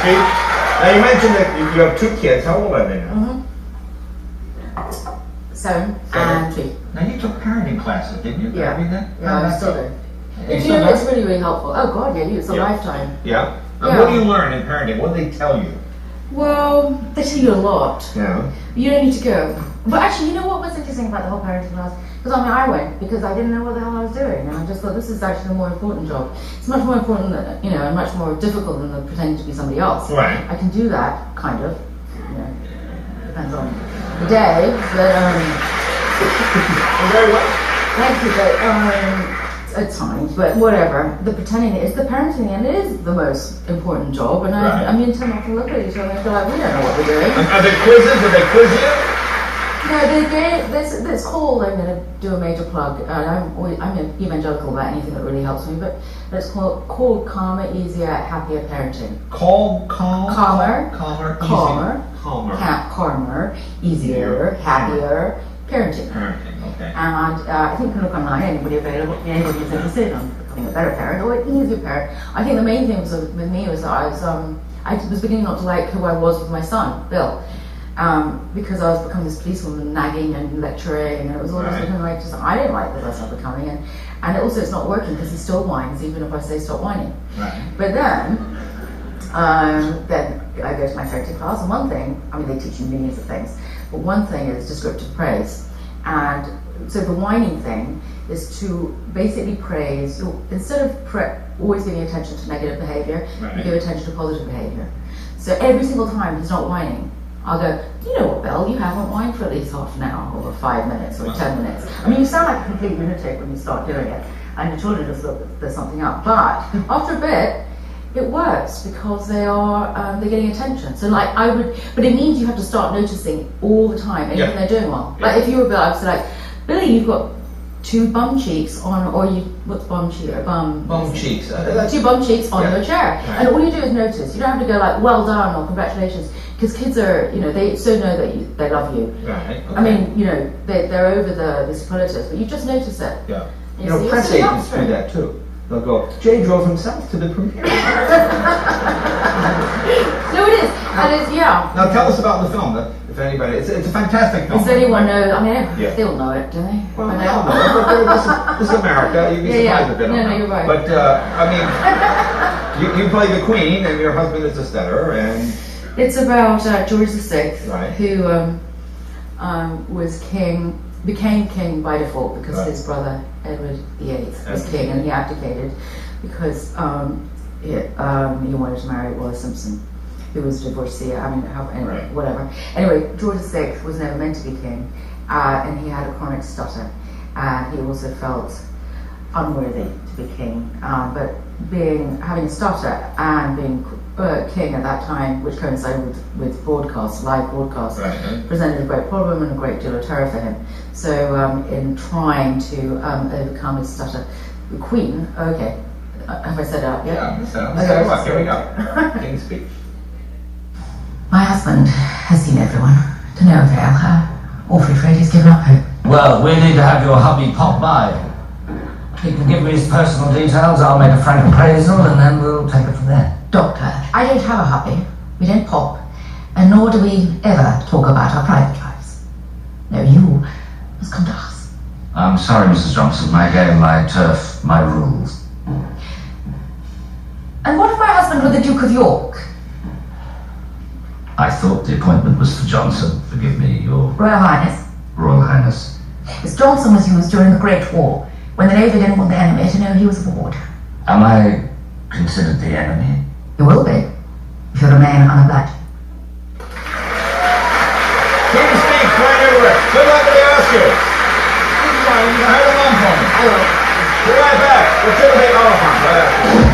speak. Now you mentioned that you have 2 kids. How old are they now? 7 and 3. Now you took parenting classes, didn't you? Yeah. Yeah, I still do. It's really, really helpful. Oh God, yeah, it's a lifetime. Yeah. What do you learn in parenting? What do they tell you? Well, they tell you a lot. Yeah. You don't need to go. But actually, you know what was interesting about the whole parenting class? Because I went because I didn't know what the hell I was doing, and I just thought this is actually the more important job. It's much more important, than, and much more difficult than pretending to be somebody else. Right. I can do that, kind of. Depends on the day, but Very well. thank you, but at times, but whatever. The pretending is the parenting, and it is the most important job. And I mean, tend not to look at each other and feel like we don't know what we're doing. Are there quizzes? Do they quiz you? No, it's called. I'm going to do a major plug. I'm evangelical about anything that really helps me, but it's called Calmer, Easier, Happier Parenting. Calmer, Easier, Happier Parenting. Okay. And I think you can look online. Anybody who's interested in becoming a better parent or an easier parent. I think the main thing with me was that I was beginning not to like who I was with my son, Bill. Because I was becoming this policewoman, nagging and lecturing, and it was all just looking like I didn't like the person I'm becoming, and also it's not working because he still whines even if I say stop whining. Right. But then I go to my parenting class, and one thing, I mean they teach you millions of things, but one thing is descriptive praise, and so the whining thing is to basically praise instead of always giving attention to negative behavior, you give attention to positive behavior. So every single time he's not whining, I'll go, you know what, Bill, you haven't whined for at least half an hour or 5 minutes or 10 minutes. I mean, you sound like a complete lunatic when you start doing it, and the children just look, there's something up. But after a bit, it works because they're getting attention. So but it means you have to start noticing all the time anything they're doing well. Yeah. Like if you were Bill, I would say like, Billy, you've got 2 bum cheeks on, what's bum cheek? Bum cheeks. 2 bum cheeks on your chair. Right. And all you do is notice. You don't have to go like, well done or congratulations. Because kids are, they so know that they love you. Right. Okay. I mean, they're over the superlatives, but you just notice it. Yeah. Press agents do that too. They'll go, Jay drove himself to the premiere. No, it is. And it's, Now tell us about the film, if anybody, it's a fantastic film. Does anyone know? I mean, they all know it, do they? Well, I don't know. This is America. You'd be surprised if they don't know. No, you're right. But, I mean, you play the Queen, and your husband is a stutter, and... It's about George VI, who became king by default because his brother Edward VIII was king, and he abdicated because he wanted to marry Wallis Simpson, who was a divorcee. I mean, whatever. Anyway, George VI was never meant to be king, and he had a chronic stutter. He also felt unworthy to be king, but having a stutter and being king at that time, which coincided with live broadcasts, presented a great problem and a great deal of terror for him. So in trying to overcome his stutter, the Queen, have I said that? Yeah, here we go. King's speech. My husband has seen everyone. To no avail. Awfully afraid he's given up hope. Well, we need to have your hubby pop by. He can give me his personal details, I'll make a frank appraisal, and then we'll take it from there. Doctor, I don't have a hubby. We don't pop. And nor do we ever talk about our private lives. No, you must come to us. I'm sorry, Mrs. Johnson. My game, my turf, my rules. And what if my husband were the Duke of York? I thought the appointment was for Johnson. Forgive me, your... Royal Highness. Royal Highness. Miss Johnson was used during the Great War, when the Navy didn't want the enemy to know he was aboard. Am I considered the enemy? You will be, if you remain unobliged. King's speech, right everywhere. Good luck with the Oscars. Come on, you can hide a lump on me. I will. Be right back. We'll take a big olive right after.